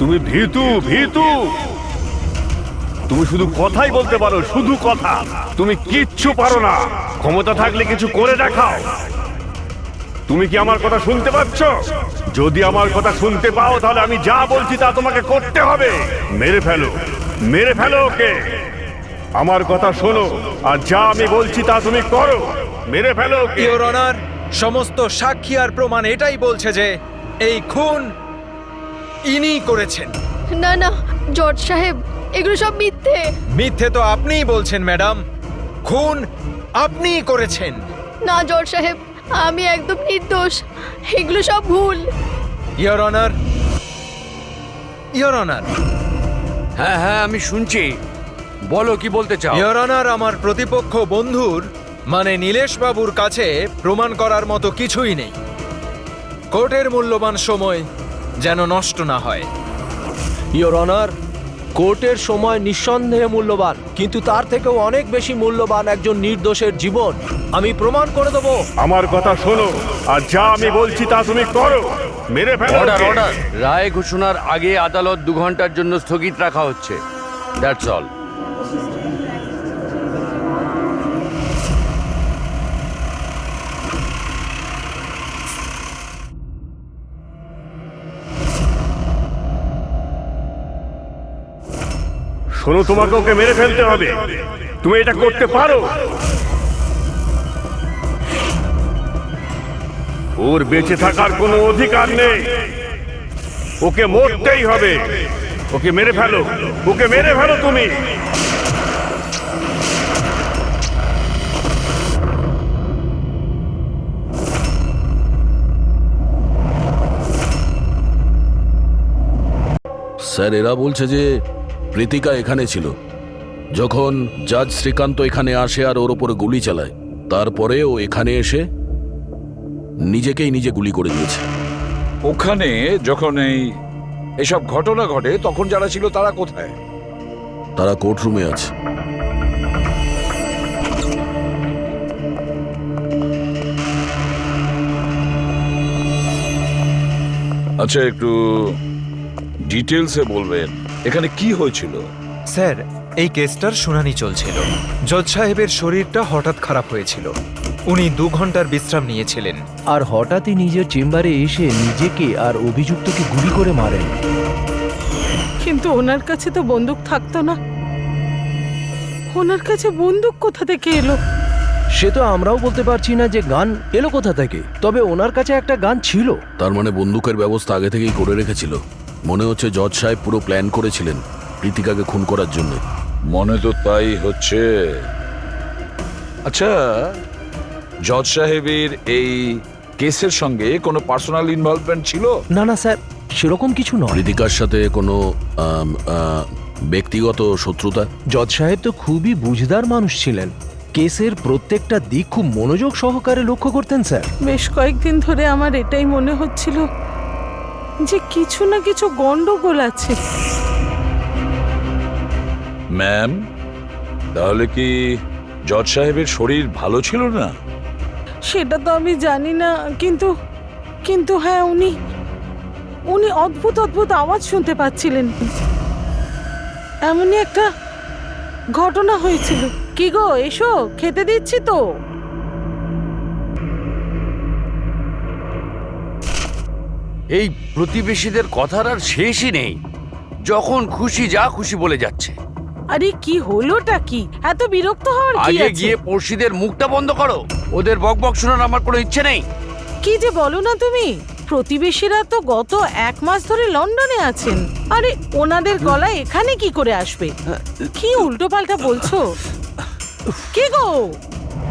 তুমি ভীতু ভীতু। তুমি শুধু কথাই বলতে পারো, শুধু কথা। তুমি কিচ্ছু পারো না। ক্ষমতা থাকলে কিছু করে দেখাও। তুমি কি আমার কথা শুনতে পাচ্ছ? যদি আমার কথা শুনতে পাও তাহলে আমি যা বলছি তা তোমাকে করতে হবে। মেরে ফেলো, মেরে ফেলো ওকে। আমার কথা শোনো, আর যা আমি বলছি তা তুমি করো। মেরে ফেলো ওকে। ইওর অনার, সমস্ত সাক্ষী আর প্রমাণ এটাই বলছে যে এই খুন ইনিই করেছেন। না না জজ সাহেব, এগুলো সব মিথ্যে। মিথ্যে তো আপনিই বলছেন ম্যাডাম, খুন আপনিই করেছেন। না জজ সাহেব, আমি একদম নির্দোষ, এগুলো সব ভুল। ইওর অনার, ইওর অনার, হ্যাঁ হ্যাঁ, আমি শুনছি। বলো কি বলতে চাও? ইওর অনার, আমার প্রতিপক্ষ বন্ধুর মানে নীলেশ বাবুর কাছে প্রমাণ করার মতো কিছুই নেই। কোর্টের মূল্যবান সময় যেন নষ্ট না হয়। ইওর অনার, কোর্টের সময় নিঃসন্দেহে মূল্যবান, কিন্তু তার থেকেও অনেক বেশি মূল্যবান একজন নির্দোষের জীবন। আমি প্রমাণ করে দেবো। আমার কথা শোনো, আর যা আমি বলছি তা তুমি করো। মেরে ফেলো অর্ডার ওকে। অর্ডার। রায় ঘোষণার আগে আদালত 2 ঘন্টার জন্য স্থগিত রাখা হচ্ছে। That's all. শোনো, তোমাকে ওকে মেরে ফেলতে হবে। তুমি এটা করতে পারো। ওর বেঁচে থাকার কোনো অধিকার নেই। ওকে মরতেই হবে। ওকে মেরে ফেলো, ওকে মেরে ফেলো তুমি। স্যার, এরা বলছে যে প্রীতিকা এখানে ছিল যখন জাজ শ্রীকান্ত এখানে আসে আর ওর ওপরে গুলি চালায়। তারপরে ও এখানে এসে নিজেকেই নিজে গুলি করে দিয়েছে। ওখানে যখন এসব ঘটনা ঘটে তখন যারা ছিল তারা কোথায়? তারা কোর্টরুমে আছে। আচ্ছা, একটু ডিটেলসে বলবেন এখানে কি হয়েছিল? স্যার, এই কেসটার শুনানি চলছিল। জজ সাহেবের শরীরটা হঠাৎ খারাপ হয়েছিল। উনি 2 ঘন্টার বিশ্রাম নিয়েছিলেন। আর হঠাৎই নিজের চেম্বারে এসে নিজেকে আর অভিযুক্তকে গুলি করে মারেন। কিন্তু ওনার কাছে তো বন্দুক থাকতো না। ওনার কাছে বন্দুক কোথা থেকে এলো? সে তো আমরাও বলতে পারছি না যে গান এলো কোথা থেকে, তবে ওনার কাছে একটা গান ছিল। তার মানে বন্দুকের ব্যবস্থা আগে থেকেই করে রেখেছিল। মনে হচ্ছে জজ সাহেব পুরো প্ল্যান করেছিলেন প্রীতিকাকে খুন করার জন্য। মনে তো তাই হচ্ছে। আচ্ছা, জজ সাহেবের এই কেসের সঙ্গে কোনো পার্সোনাল ইনভলভমেন্ট ছিল? না না স্যার, সেরকম কিছু নয়। প্রীতিকার সাথে কোনো ব্যক্তিগত শত্রুতা? জজ সাহেব তো খুবই বুঝদার মানুষ ছিলেন। কেসের প্রত্যেকটা দিক খুব মনোযোগ সহকারে লক্ষ্য করতেন স্যার। বেশ কয়েকদিন ধরে আমার এটাই মনে হচ্ছিল যে কিছু না কিছু গন্ডগোল আছে। ম্যাম, তাহলে কি জজ সাহেবের শরীর ভালো ছিল না? সেটা তো আমি জানি না, কিন্তু কিন্তু হ্যাঁ, উনি উনি অদ্ভুত অদ্ভুত আওয়াজ শুনতে পাচ্ছিলেন। এমনই একটা ঘটনা হয়েছিল। কি গো, এসো, খেতে দিচ্ছি তো। এই প্রতিবেশীদের কথার আর শেষই নেই। যখন খুশি যা খুশি বলে যাচ্ছে। আরে কি হলোটা কি? এত বিরক্ত হওয়ার কি আগে আছে? গিয়ে পড়শিদের মুখটা বন্ধ করো। ওদের বকবক শোনার আমার কোনো ইচ্ছে নেই। কি যে বলো না তুমি। প্রতিবেশীরা তো গত 1 মাস ধরে লন্ডনে আছেন। আরে ওনাদের গলায় এখানে কি করে আসবে? কি উল্টো পাল্টা বলছো? কি গো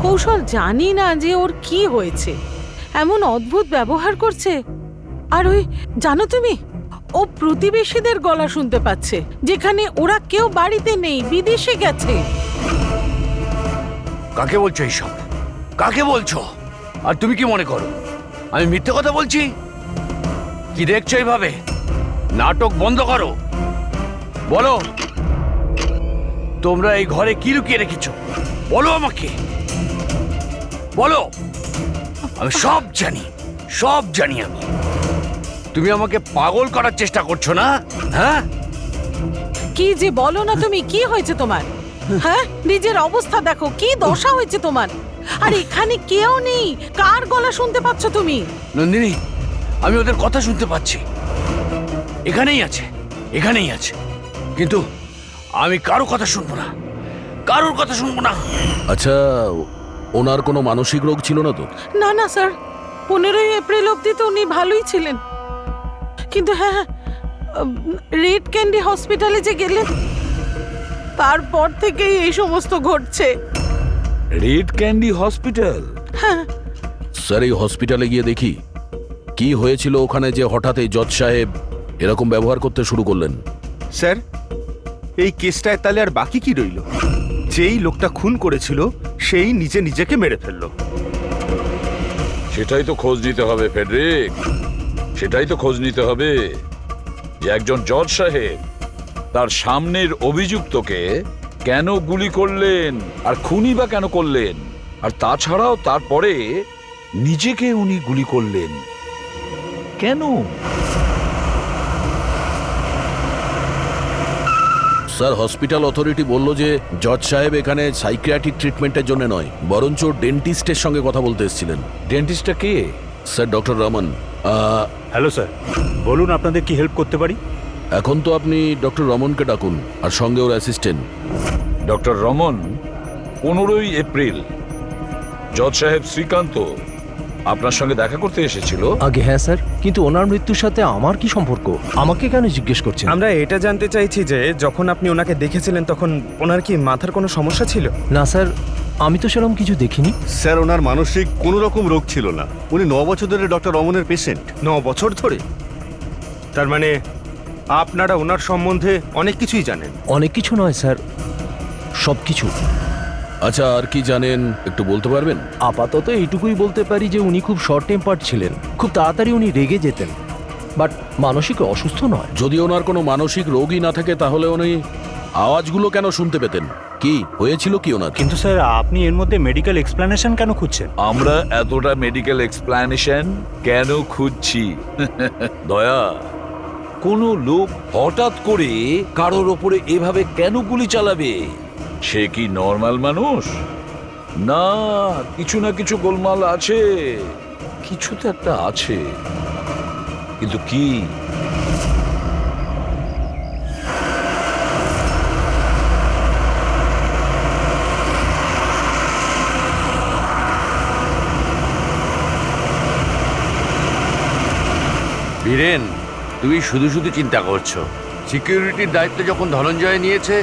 কৌশল, জানি না যে ওর কি হয়েছে, এমন অদ্ভুত ব্যবহার করছে। আর ওই জানো তুমি, ও প্রতিবেশীদের গলা শুনতে পাচ্ছে, যেখানে ওরা কেউ বাড়িতে নেই, বিদেশে গেছে। কাকে বলছো এইসব? কাকে বলছো? আর তুমি কি মনে করো আমি মিথ্যে কথা বলছি? কি দেখছো এইভাবে? নাটক বন্ধ করো। বলো, তোমরা এই ঘরে কি লুকিয়ে রেখেছো? বলো আমাকে, বলো। আমি সব জানি, সব জানি আমি। তুমি আমাকে পাগল করার চেষ্টা করছো না? হ্যাঁ, কি যে বলো না তুমি, কি হয়েছে তোমার? হ্যাঁ, নিজের অবস্থা দেখো, কি দশা হয়েছে তোমার। আর এখানে কেউ নেই, কার গলা শুনতে পাচ্ছ তুমি? নন্দিনী, আমি ওদের কথা শুনতে পাচ্ছি। এখানেই আছে, এখানেই আছে, কিন্তু আমি কারো কথা শুনবো না, কারোর কথা শুনবো না। আচ্ছা, ওনার কোনো মানসিক রোগ ছিল না তো? না না স্যার, 15ই এপ্রিল অব্দি তো উনি ভালোই ছিলেন, কিন্তু হ্যাঁ, রেড ক্যান্ডি হসপিটালে যে গেলেন তারপর থেকেই এই সমস্ত ঘটছে। Red candy hospital? হ্যাঁ, স্যার, এই হসপিটালে গিয়ে দেখি কি হয়েছিল ওখানে যে হঠাৎ এই জজ সাহেব এরকম ব্যবহার করতে শুরু করলেন। স্যার, এই কেসটায় তাহলে আর বাকি কি রইল? যেই লোকটা খুন করেছিল সেই নিজেকে মেরে ফেললো। সেটাই তো খোঁজ নিতে হবে ফেডরিক, সেটাই তো খোঁজ নিতে হবে যে একজন জজ সাহেব তার সামনের অভিযুক্তকে কেন গুলি করলেন আর খুনি বা কেন করলেন, আর তাছাড়াও তারপরে নিজেকে উনি গুলি করলেন কেন? স্যার, হসপিটাল অথরিটি বলল যে জজ সাহেব এখানে সাইকিয়াট্রিক ট্রিটমেন্টের জন্য নয়, বরঞ্চ ডেন্টিস্টের সঙ্গে কথা বলতে এসেছিলেন। ডেন্টিস্টটা কে? Sir, doctor Raman. Hello sir, বলুন আপনাদের কি হেল্প করতে পারি? এখন তো আপনি ডক্টর রমনকে ডাকুন, আর সঙ্গে ওর অ্যাসিস্ট্যান্ট। ডক্টর রমন 15ই এপ্রিল জজ সাহেব শ্রীকান্ত আপনার সঙ্গে দেখা করতে এসেছিল। আগে হ্যাঁ স্যার, কিন্তু ওনার মৃত্যুর সাথে আমার কি সম্পর্ক? আমাকে কেন জিজ্ঞেস করছেন? আমরা এটা জানতে চাইছি যে যখন আপনি ওনাকে দেখেছিলেন তখন ওনার কি মাথার কোনো সমস্যা ছিল? না স্যার, আমি তো সেরকম কিছু দেখিনি। স্যার, ওনার মানসিক কোনো রকম রোগ ছিল না। উনি 9 বছর ধরে ডক্টর রমনের পেশেন্ট। 9 বছর ধরে? তার মানে আপনারা ওনার সম্বন্ধে অনেক কিছুই জানেন। অনেক কিছু নয় স্যার, সব কিছু। আচ্ছা, আর কি জানেন একটু বলতে পারবেন? আপাতত এইটুকুই বলতে পারি যে উনি খুব শর্ট টেম্পার্ড ছিলেন, খুব তাড়াতাড়ি উনি রেগে যেতেন, বাট মানসিক অসুস্থ নয়। যদি ওনার কোনো মানসিক রোগই না থাকে তাহলে উনি আওয়াজগুলো কেন শুনতে পেতেন? কি হয়েছিল কি ওনার? কিন্তু স্যার, আপনি এর মধ্যে মেডিকেল এক্সপ্লেনেশন কেন খুঁজছেন? আমরা এতটা মেডিকেল এক্সপ্লেনেশন কেন খুঁজছি? দয়া, কোনো লোক হঠাৎ করে কারোর ওপরে এভাবে কেন গুলি চালাবে? সে কি নর্মাল মানুষ? না, কিছু না কিছু গোলমাল আছে, কিছু তো একটা আছে, কিন্তু কি? বীরেন, তুমি শুধু শুধু চিন্তা করছো। সিকিউরিটির দায়িত্ব যখন ধনঞ্জয় নিয়েছে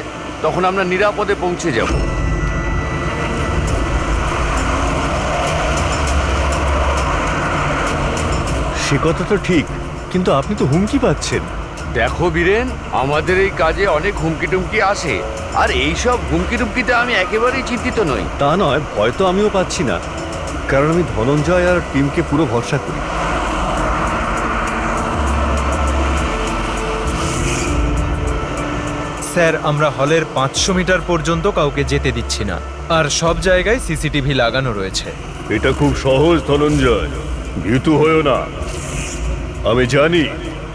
তখন আমরা নিরাপদে পৌঁছে যাব। সে কথা তো ঠিক, কিন্তু আপনি তো হুমকি পাচ্ছেন। দেখো বীরেন, আমাদের এই কাজে অনেক হুমকি টুমকি আসে, আর এইসব হুমকি টুমকিতে আমি একেবারেই চিন্তিত নই। তা নয়, ভয় তো আমিও পাচ্ছি না, কারণ আমি ধনঞ্জয় আর টিমকে পুরো ভরসা করি। স্যার, আমরা হলের 500 মিটার পর্যন্ত কাউকে যেতে দিচ্ছি না, আর সব জায়গায় সিসিটিভি লাগানো রয়েছে। এটা খুব সহজ ধনঞ্জয়, ভীতু হয়েও না। আমি জানি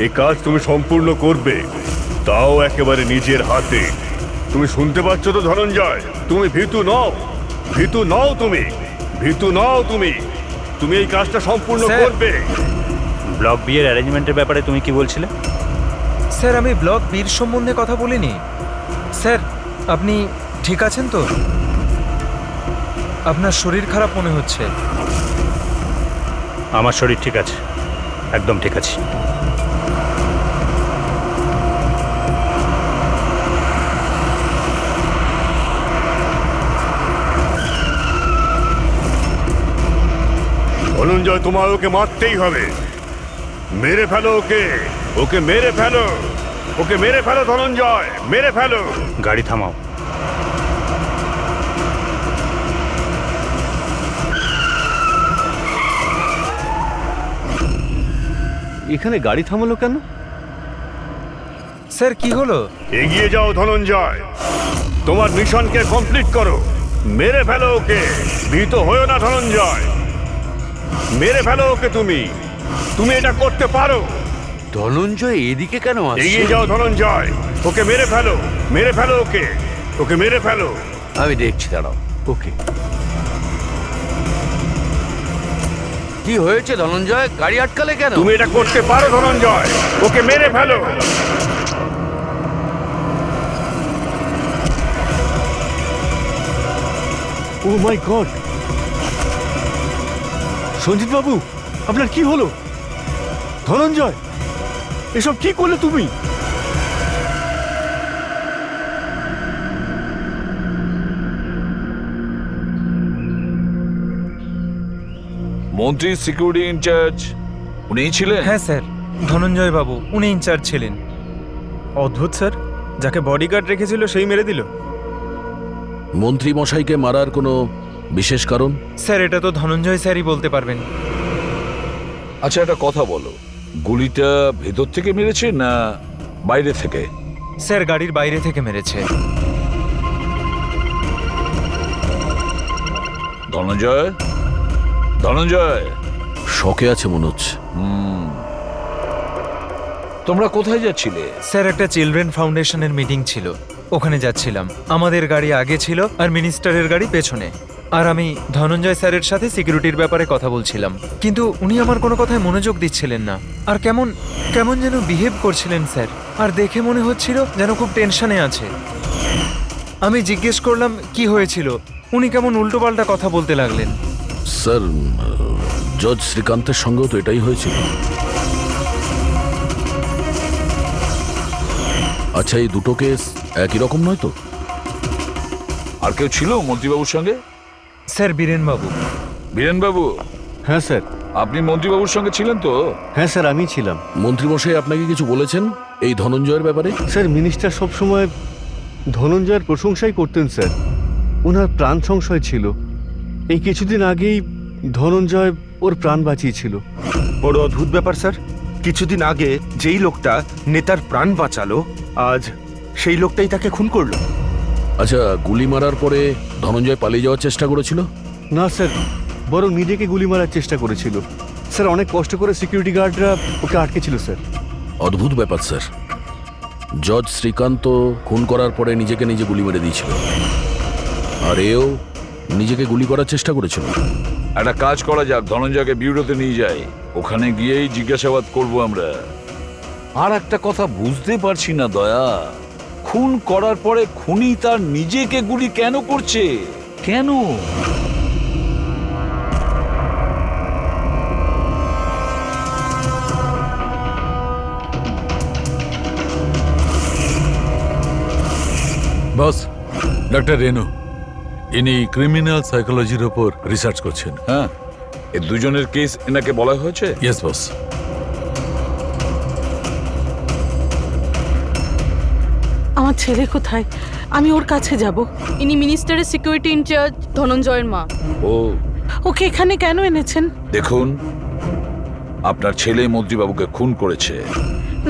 এই কাজ তুমি সম্পূর্ণ করবে, তাও একেবারে নিজের হাতে। তুমি শুনতে পাচ্ছ তো ধনঞ্জয়? তুমি ভীতু নও, ভীতু নও, তুমি ভীতু নও, তুমি তুমি এই কাজটা সম্পূর্ণ স্যার। করবে। ব্লক বি এর অ্যারেঞ্জমেন্টের ব্যাপারে তুমি কি বলছিলে? স্যার, আমি ব্লক বির সম্বন্ধে কথা বলিনি। স্যার, আপনি ঠিক আছেন তো? আপনার শরীর খারাপ মনে হচ্ছে। আমার শরীর ঠিক আছে, একদম ঠিক আছে। ধনঞ্জয়, তোমার ওকে মারতেই হবে। মেরে ফেলো ওকে, ওকে মেরে ফেলো, ওকে মেরে ফেলো ধনঞ্জয়, মেরে ফেলো। গাড়ি থামাও। এখানে গাড়ি থামালো কেন? স্যার, কি হলো? এগিয়ে যাও ধনঞ্জয়, তোমার মিশনকে কমপ্লিট করো। মেরে ফেলো ওকে, ভীত হয়েও না ধনঞ্জয়, মেরে ফেলো ওকে। তুমি তুমি এটা করতে পারো, ধনঞ্জয় এদিকে কেন আসছে? এগিয়ে যাও ধনঞ্জয়, ওকে মেরে ফেলো, মেরে ফেলো ওকে, ওকে মেরে ফেলো। আমি দেখছি, দাঁড়াও। ওকে। কি হয়েছে ধনঞ্জয়? গাড়ি আটকালে কেন? তুমি এটা করতে পারো ধনঞ্জয়, ওকে মেরে ফেলো। ও মাই গড! সঞ্জিত বাবু, আপনার কি হলো? ধনঞ্জয়, এসব কি করলে তুমি? মন্ত্রী সিকিউরিটি ইনচার্জ উনিই ছিলেন? হ্যাঁ স্যার, ধনঞ্জয় বাবু উনি ইনচার্জ ছিলেন। অদ্ভুত স্যার, যাকে বডিগার্ড রেখেছিল সেই মেরে দিল। মন্ত্রী মশাইকে মারার কোনো বিশেষ কারণ? স্যার এটা তো ধনঞ্জয় স্যারই বলতে পারবেন। আচ্ছা, একটা কথা বলো, গুলিটা ভেতর থেকে মেরেছে না বাইরে থেকে? স্যার গাড়ির বাইরে থেকে মেরেছে। ধনঞ্জয়, ধনঞ্জয়, শকে আছে মনে হচ্ছে। তোমরা কোথায় যাচ্ছিলে? স্যার একটা চিলড্রেন ফাউন্ডেশনের মিটিং ছিল, ওখানে যাচ্ছিলাম। আমাদের গাড়ি আগে ছিল আর মিনিস্টারের গাড়ি পেছনে। আর আমি ধনঞ্জয় স্যারের সাথে সিকিউরিটির ব্যাপারে কথা বলছিলাম, কিন্তু উনি আমার কোনো কথায় মনোযোগ দিচ্ছিলেন না। আর কেমন কেমন যেন বিহেভ করছিলেন স্যার, আর দেখে মনে হচ্ছিল যেন খুব টেনশনে আছে। আমি জিজ্ঞেস করলাম কি হয়েছিল, উনি কেমন উল্টোপাল্টা কথা বলতে লাগলেন। স্যার, জজ শ্রীকান্তের সঙ্গেও তো এটাই হয়েছিল। আচ্ছা, এই দুটো কেস একই রকম নয় তো? আর কেউ ছিল মন্ত্রীবাবুর সঙ্গে? স্যার বীরেনবাবু। বীরেনবাবু, হ্যাঁ স্যার। আপনি মন্ত্রীবাবুর সঙ্গে ছিলেন তো? হ্যাঁ স্যার, আমি ছিলাম। মন্ত্রীমশাই আপনাকে কিছু বলেছেন এই ধনঞ্জয়ের ব্যাপারে? স্যার, মিনিস্টার সবসময় ধনঞ্জয়ের প্রশংসাই করতেন স্যার। ওনার প্রাণ সংশয় ছিল। এই কিছুদিন আগেই ধনঞ্জয় ওর প্রাণ বাঁচিয়েছিল। বড় অদ্ভুত ব্যাপার স্যার, কিছুদিন আগে যেই লোকটা নেতার প্রাণ বাঁচালো, আজ সেই লোকটাই তাকে খুন করলো। আচ্ছা, গুলি মারার পরে ধনঞ্জয় পালিয়ে যাওয়ার চেষ্টা করেছিল? না স্যার, বরং নিজেকে গুলি মারার চেষ্টা করেছিল। স্যার, অনেক কষ্ট করে সিকিউরিটি গার্ডরা ওকে আটকেছিল স্যার। অদ্ভুত ব্যাপার স্যার। জজ শ্রীকান্ত খুন করার পরে নিজেকে নিজে গুলি মেরে দিয়েছিল, আর এও নিজেকে গুলি করার চেষ্টা করেছিল। একটা কাজ করা যাক, ধনঞ্জয়কে বিউরোতে নিয়ে যাই, ওখানে গিয়েই জিজ্ঞাসাবাদ করব আমরা। আর একটা কথা বুঝতে পারছি না দয়া, খুন করার পরে খুনি তার নিজেকে গুলি কেন করছে? কেন? বস, ডক্টর রেনু, ইনি ক্রিমিনাল সাইকোলজির ওপর রিসার্চ করছেন। হ্যাঁ, এই দুজনের কেস এনাকে বলা হয়েছে? Yes boss. আমার ছেলে কোথায়? আমি ওর কাছে যাব। ইনি মিনিস্টারের সিকিউরিটি ইনচার্জ ধনঞ্জয়ের মা। ও, ওকে এখানে কেন এনেছেন? দেখুন, আপনার ছেলে মন্ত্রীবাবুকে খুন করেছে।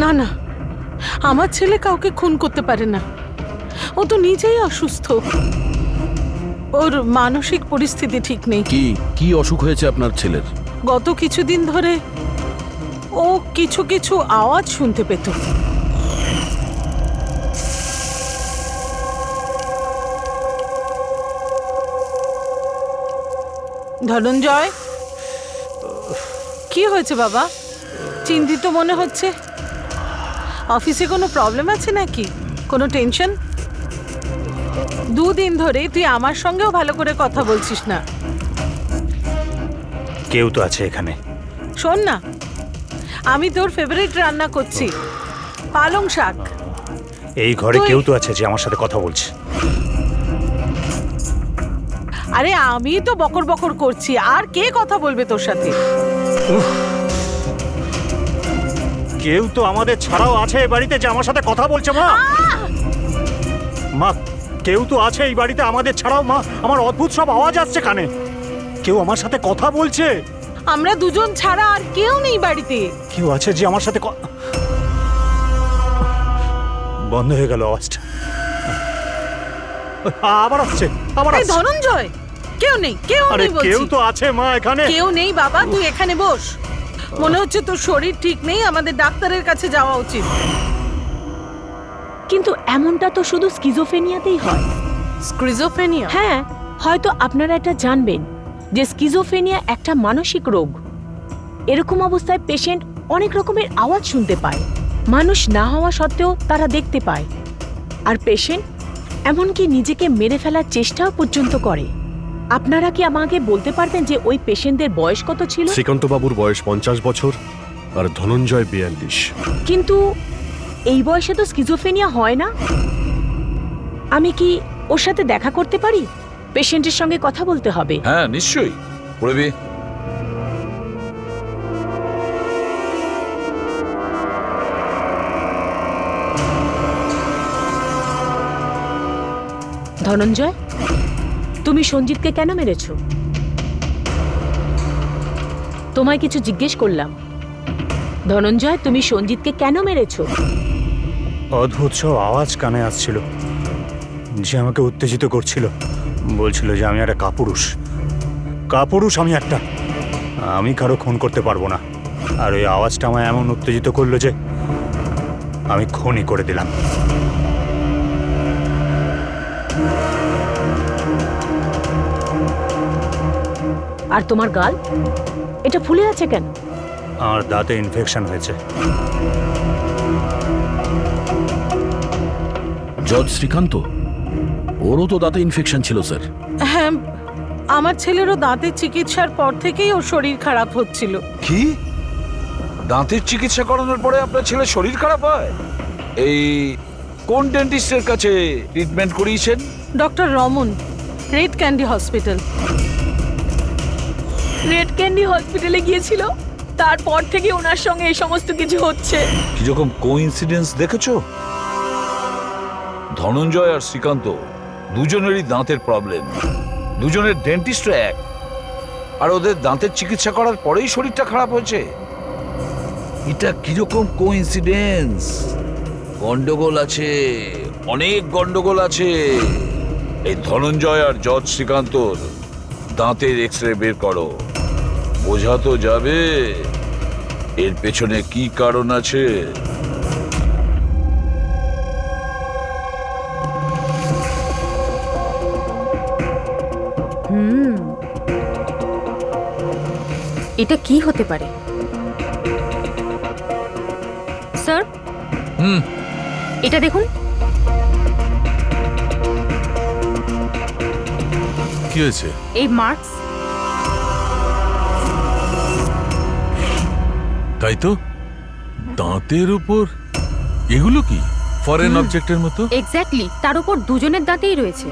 না না, আমার ছেলে কাউকে খুন করতে পারে না। ও তো নিজেই অসুস্থ, ওর মানসিক পরিস্থিতি ঠিক নেই। কি কি অসুখ হয়েছে আপনার ছেলের? গত কিছুদিন ধরে ও কিছু কিছু আওয়াজ শুনতে পেত। ধনঞ্জয়, কি হয়েছে বাবা? চিন্তিত মনে হচ্ছে। অফিসে কোনো প্রবলেম আছে নাকি? কোনো টেনশন? দুদিন ধরে তুই আমার সঙ্গেও ভালো করে কথা বলছিস না। কেউ তো আছে এখানে। শোন না, আমি তোর ফেভারিট রান্না করছি, পালং শাক। এই ঘরে কেউ তো আছে যে আমার সাথে কথা বলছে। আরে আমি তো বকর বকর করছি, আর কে কথা বলবে তোর সাথে? কেউ তো আমাদের ছাড়াও আছে এই বাড়িতে যে আমার সাথে কথা বলছে। মা, মা, কেউ তো আছে এই বাড়িতে আমাদের ছাড়াও। মা, আমার অদ্ভুত সব আওয়াজ আসছে কানে। কেউ আমার সাথে কথা বলছে। আমরা দুজন ছাড়া আর কেউ নেই বাড়িতে। কেউ আছে যে আমার সাথে বন্ধ হয়ে গেল আওয়াজটা। আবার আসছে, আবার এই আসছে। ধনঞ্জয়, কেউ নেই, কেউ আরে নেই বলছি। কেউ তো আছে মা এখানে। কেউ নেই বাবা, তুই এখানে বস। মনে হচ্ছে তোর শরীর ঠিক নেই, আমাদের ডাক্তারের কাছে যাওয়া উচিত। কিন্তু এমনটা তো শুধু স্কিজোফেনিয়াতেই হয়। স্কিজোফ্রেনিয়া? হ্যাঁ, হয়তো আপনারা এটা জানবেন যে স্কিজোফ্রেনিয়া একটা মানসিক রোগ। এরকম অবস্থায় পেশেন্ট অনেক রকমের আওয়াজ শুনতে পায়, মানুষ না হওয়া সত্ত্বেও তারা দেখতে পায়, আর পেশেন্ট এমনকি নিজেকে মেরে ফেলার চেষ্টাও পর্যন্ত করে। আপনারা কি আমাকে বলতে পারবেন যে ওই পেশেন্টদের বয়স কত ছিল? শ্রীকান্তবাবুর বয়স 50 বছর আর ধনঞ্জয় 42। কিন্তু এই বয়সে তো স্কিজোফ্রেনিয়া হয় না। আমি কি ওর সাথে দেখা করতে পারি? পেশেন্টের সঙ্গে কথা বলতে হবে। হ্যাঁ নিশ্চয়ই, পড়বি। ধনঞ্জয়, তুমি সঞ্জিতকে কেন মেরেছো? তোমায় কিছু জিজ্ঞেস করলাম। ধনঞ্জয়, তুমি সঞ্জিতকে কেন মেরেছো? অদ্ভুত সব আওয়াজ কানে আসছিল, যে আমাকে উত্তেজিত করছিল। বলছিল যে আমি একটা কাপুরুষ, আমি একটা, আমি কারো খুন করতে পারবো না। আর ওই আওয়াজটা আমায় এমন উত্তেজিত করলো যে আমি খুনই করে দিলাম। আর তোমার গাল এটা ফুলে আছে কেন? আমার দাঁতে ইনফেকশন হয়েছে। জজ শ্রীকান্ত, ওরও তো দাঁতে ইনফেকশন ছিল স্যার। হ্যাঁ, আমার ছেলেরও দাঁতের চিকিৎসার পর থেকেই ওর শরীর খারাপ হচ্ছিল। কি? দাঁতের চিকিৎসা করানোর পরে আপনার ছেলের শরীর খারাপ হয়? এই কোন ডেন্টিস্টের কাছে ট্রিটমেন্ট করিয়েছেন? Doctor Raman, red candy hospital. Red candy হসপিটালে গিয়েছিল, তারপর থেকে ওনার সঙ্গে এই সমস্ত কিছু হচ্ছে। কিরকম কোইন্সিডেন্স দেখেছো? ধনঞ্জয় আর শ্রীকান্ত দুজনেরই দাঁতের প্রবলেম, দুজনের ডেন্টিস্ট এক, আর ওদের দাঁতের চিকিৎসা করার পরেই শরীরটা খারাপ হয়েছে। এটা কিরকম কোইন্সিডেন্স? গন্ডগোল আছে, অনেক গন্ডগোল আছে। এই ধনঞ্জয় আর জজ শ্রীকান্তর দাঁতের এক্সরে বের করো, বোঝা তো যাবে এর পেছনে কি কারণ আছে। এটা কি হতে পারে স্যার? এটা দেখুন। কি হয়েছে? এই মার্কস। তাই তো, দাঁতের উপর এগুলো কি ফরেন অবজেক্টের মতো? এক্স্যাক্টলি, তার উপর দুজনের দাঁতেই রয়েছে।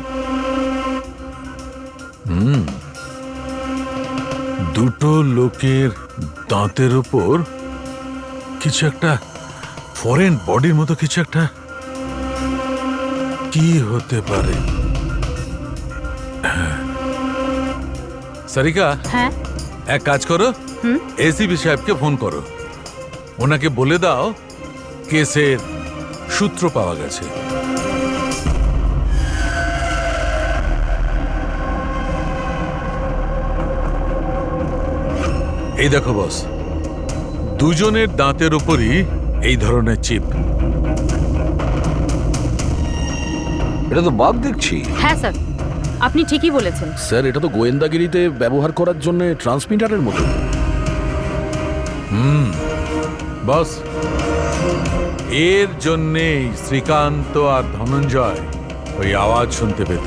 দুটো লোকের দাঁতের উপর কিছু একটা ফরেন বডির মতো কিছু একটা, কি হতে পারে? সারিকা, হ্যাঁ এক কাজ করো, এসিপি সাহেবকে ফোন করো, ওনাকে বলে দাও কেসের সূত্র পাওয়া গেছে। এই দেখো বস, দুজনের দাঁতের উপরই এই ধরনের চিপ। এটা তো বাদ দেখছি। হ্যাঁ স্যার, আপনি ঠিকই বলেছেন। স্যার, এটা তো গোয়েন্দাগিরিতে ব্যবহার করার জন্য ট্রান্সমিটারের মতো। বস, এর জন্যেই শ্রীকান্ত আর ধনঞ্জয় ওই আওয়াজ শুনতে পেত।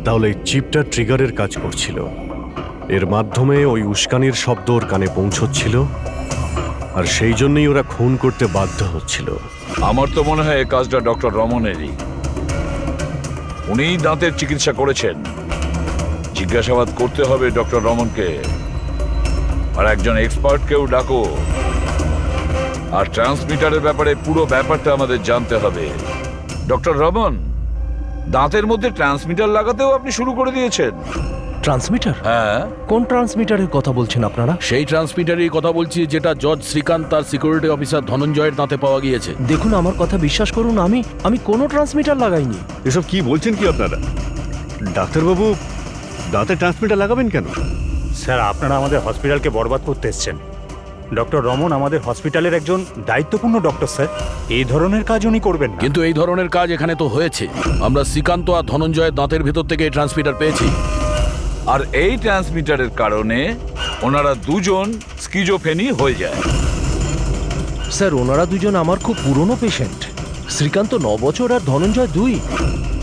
তাহলে এই চিপটা ট্রিগারের কাজ করছিল, এর মাধ্যমে ওই উস্কানির শব্দ ওর কানে পৌঁছচ্ছিল, আর সেই জন্যই ওরা খুন করতে বাধ্য হচ্ছিল। আমার তো মনে হয় এই কাজটা ডক্টর রমনেরই। উনিই দাঁতের চিকিৎসা করেছেন। জিজ্ঞাসাবাদ করতে হবে ডক্টর রমনকে, আর একজন এক্সপার্টকেও ডাকো। আর ট্রান্সমিটারের ব্যাপারে পুরো ব্যাপারটা আমাদের জানতে হবে। ডক্টর রমন, দাঁতের মধ্যে ট্রান্সমিটার লাগাতেও আপনি শুরু করে দিয়েছেন? ট্রান্সমিটার? হ্যাঁ। কোন ট্রান্সমিটারের কথা বলছেন আপনারা? সেই ট্রান্সমিটারের কথা বলছি যেটা জজ শ্রীকান্ত তার সিকিউরিটি অফিসার ধনঞ্জয়ের দাঁতে পাওয়া গিয়েছে। দেখুন, আমার কথা বিশ্বাস করুন, আমি কোনো ট্রান্সমিটার লাগাইনি। এসব কি বলছেন কি আপনারা? ডাক্তারবাবু, দাঁতে ট্রান্সমিটার লাগাবেন কেন? স্যার, আপনারা আমাদের হসপিটালকে বরবাদ করতে এসেছেন। ডক্টর রমন আমাদের হসপিটালের একজন দায়িত্বপূর্ণ ডক্টর স্যার। এই ধরনের কাজ উনি করবেন না। কিন্তু এই ধরনের কাজ এখানে তো হয়েছে। আমরা শ্রীকান্ত আর ধনঞ্জয়ের দাঁতের ভেতর থেকে এই ট্রান্সমিটার পেয়েছি। আর এই ট্রান্সমিটারের কারণে ওনারা দুজন স্কিজোফেনি হয়ে যায়। স্যার ওনারা দুজন আমার খুব পুরনো পেশেন্ট। শ্রীকান্ত 9 বছর আর ধনঞ্জয় 2।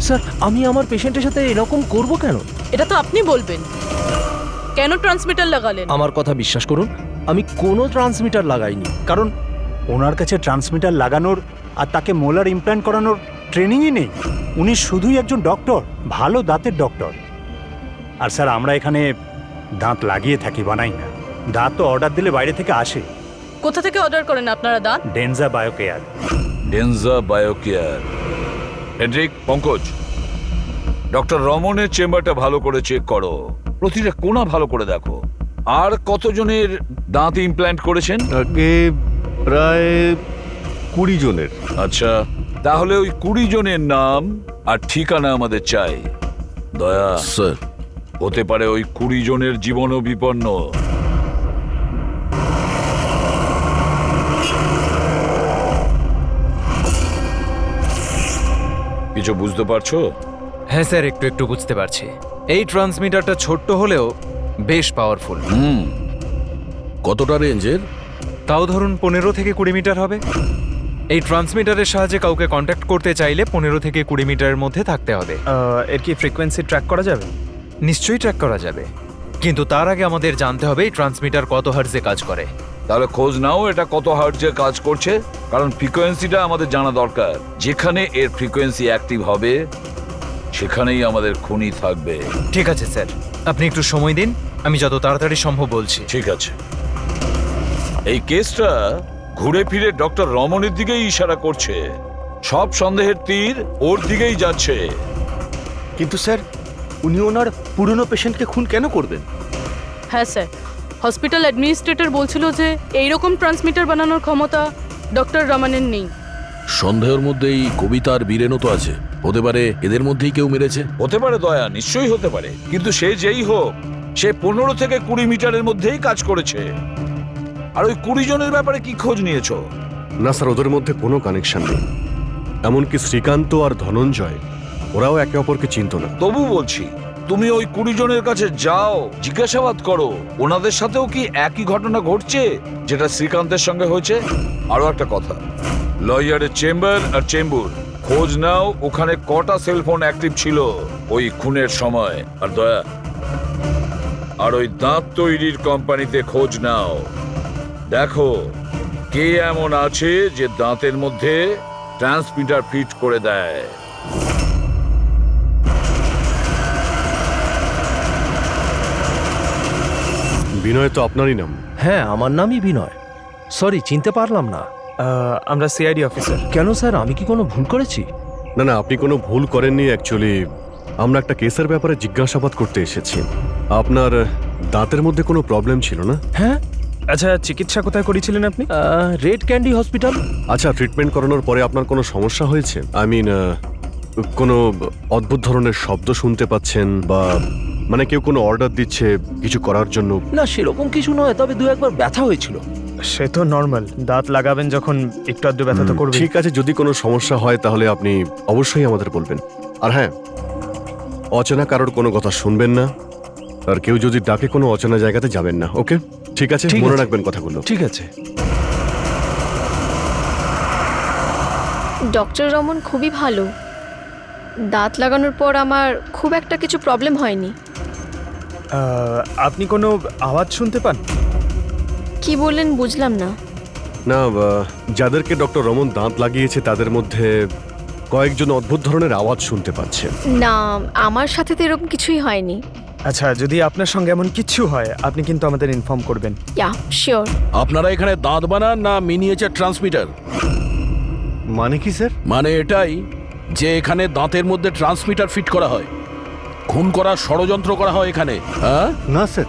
স্যার আমি আমার পেশেন্টের সাথে এরকম করব কেন? এটা তো আপনি বলবেন। কেন ট্রান্সমিটার লাগালেন? আমার কথা বিশ্বাস করুন, আমি কোনো ট্রান্সমিটার লাগাইনি। কারণ ওনার কাছে ট্রান্সমিটার লাগানোর আর তাকে মোলার ইমপ্ল্যান্ট করানোর ট্রেনিংই নেই। উনি শুধুই একজন ডক্টর, ভালো দাঁতের ডক্টর। আর স্যার আমরা এখানে দাঁত লাগিয়ে থাকি, বানাই না। দাঁত তো অর্ডার দিলে বাইরে থেকে আসে। কোথা থেকে অর্ডার করেন আপনারা দাঁত? ডেনজা biocare. ডেনজা biocare. Hendrick, Pankaj, doctor রমনের চেম্বারটা ভালো করে চেক করো, প্রতিটা কোণা ভালো করে দেখো। আর কতজনের দাঁত ইমপ্ল্যান্ট করেছেন? আগে প্রায় 20 জনের। আচ্ছা, তাহলে ওই 20 জনের নাম আর ঠিকানা আমাদের চাই। দয়া স্যার, হতে পারে ওই 20 জনের জীবনও বিপন্ন। কিছু বুঝতে পারছো? হ্যাঁ স্যার, একটু একটু বুঝতে পারছি। এই ট্রান্সমিটারটা ছোট্ট হলেও বেশ পাওয়ারফুল। কতটা রেঞ্জের? তাও ধরুন 15 থেকে 20 মিটার হবে। এই ট্রান্সমিটারের সাহায্যে কাউকে কন্ট্যাক্ট করতে চাইলে 15 থেকে 20 মিটারের মধ্যে থাকতে হবে। এর কি ফ্রিকোয়েন্সি ট্র্যাক করা যাবে? নিশ্চয়ই ট্র্যাক করা যাবে, কিন্তু তার আগে আমাদের জানতে হবে এই ট্রান্সমিটার কত হার্টজে কাজ করে। তাহলে খোঁজ নাও এটা কত হার্টজে কাজ করছে, কারণ ফ্রিকোয়েন্সিটা আমাদের জানা দরকার। যেখানে এর ফ্রিকোয়েন্সি অ্যাক্টিভ হবে সেখানেই আমাদের খুনি থাকবে। ঠিক আছে স্যার, আপনি একটু সময় দিন, আমি যত তাড়াতাড়ি সম্ভব বলছি। ঠিক আছে। এই কেসটা ঘুরে ফিরে ডক্টর রমনের দিকেই ইশারা করছে। সব সন্দেহের তীর ওর দিকেই যাচ্ছে। কিন্তু স্যার, উনি ওনার পুরনো পেশেন্টকে খুন কেন করবেন? হ্যাঁ স্যার, হসপিটাল অ্যাডমিনিস্ট্রেটর বলছিল যে এইরকম ট্রান্সমিটার বানানোর ক্ষমতা ডক্টর রমনের নেই। সন্দেহের মধ্যে এই কবিতা আর বীরেনও তো আছে। হতে পারে এদের মধ্যেই কেউ মেরেছে। হতে পারে দয়া, নিশ্চয়ই হতে পারে। কিন্তু সে যেই হোক, সে 15 থেকে 20 মিটারের মধ্যেই কাজ করেছে। আর ওই 20 জনের ব্যাপারে কি খোঁজ নিয়েছো? না স্যার, ওদের মধ্যে কোনো কানেকশন নেই। এমনকি শ্রীকান্ত আর ধনঞ্জয় ওরাও একে অপরকে চিনত না। তবু বলছি, তুমি ওই 20 জনের কাছে যাও, জিজ্ঞাসাবাদ করো ওনাদের সাথেও কি একই ঘটনা ঘটছে যেটা শ্রীকান্তের সঙ্গে হয়েছে। আরো একটা কথা, লয়ারের চেম্বার আর চেম্বুর খোঁজ নাও, ওখানে কটা সেলফোন অ্যাক্টিভ ছিল ওই খুনের সময়। আর দয়া, আর ওই দাঁত তৈরির কোম্পানিতে খোঁজ নাও, দেখো কে এমন আছে যে দাঁতের মধ্যে ট্রান্সমিটার ফিট করে দেয়। বিনয় তো আপনারই নাম? হ্যাঁ, আমার নামই বিনয়। সরি, চিনতে পারলাম না। আমরা সিআইডি অফিসার। কেন স্যার, আমি কি কোনো ভুল করেছি? না না, আপনি কোনো ভুল করেননি। অ্যাকচুয়ালি আমরা একটা কেসের ব্যাপারে জিজ্ঞাসাবাদ করতে এসেছি। আপনার দাঁতের মধ্যে কোনো প্রবলেম ছিল না? হ্যাঁ। আচ্ছা, চিকিৎসা কোথায় করেছিলেন আপনি? Red candy hospital. আচ্ছা, ট্রিটমেন্ট করানোর পরে আপনার কোনো সমস্যা হয়েছে? আই মিন, কোনো অদ্ভুত ধরনের শব্দ শুনতে পাচ্ছেন, বা মানে কেউ কোনো অর্ডার দিচ্ছে কিছু করার জন্য? না, সেরকম কিছু নয়, তবে 2-1 ব্যথা হয়েছিল। সে তো নর্মাল, দাঁত লাগাবেন যখন একটু আধটু ব্যথা তো করবে। ঠিক আছে, যদি কোনো সমস্যা হয় তাহলে আপনি অবশ্যই আমাদের বলবেন। আর হ্যাঁ, অচেনা কারোর কোনো কথা শুনবেন না, আর কেউ যদি ডাকে কোনো অচেনা জায়গাতে যাবেন না। ওকে, ঠিক আছে, মনে রাখবেন কথাগুলো। ঠিক আছে। ডক্টর রমন খুবই ভালো। দাঁত লাগানোর পর আমার খুব একটা কিছু প্রবলেম হয়নি। আপনি কোনো আওয়াজ শুনতে পান? কি বললেন বুঝলাম না। না, যাদেরকে ডক্টর রমন দাঁত লাগিয়েছে তাদের মধ্যে কয়েকজন অদ্ভুত ধরনের আওয়াজ শুনতে পাচ্ছে। না, আমার সাথে তো এরকম কিছুই হয়নি। আচ্ছা, যদি আপনার সঙ্গে এমন কিছু হয় আপনি কিন্তু আমাদের ইনফর্ম করবেন। ইয়া, শিওর। আপনারা এখানে দাঁত বানান না মিনিয়েচার ট্রান্সমিটার? মানে কি স্যার? মানে এটাই যে এখানে দাঁতের মধ্যে ট্রান্সমিটার ফিট করা হয়, খুন করার ষড়যন্ত্র করা হয় এখানে। হ্যাঁ না স্যার,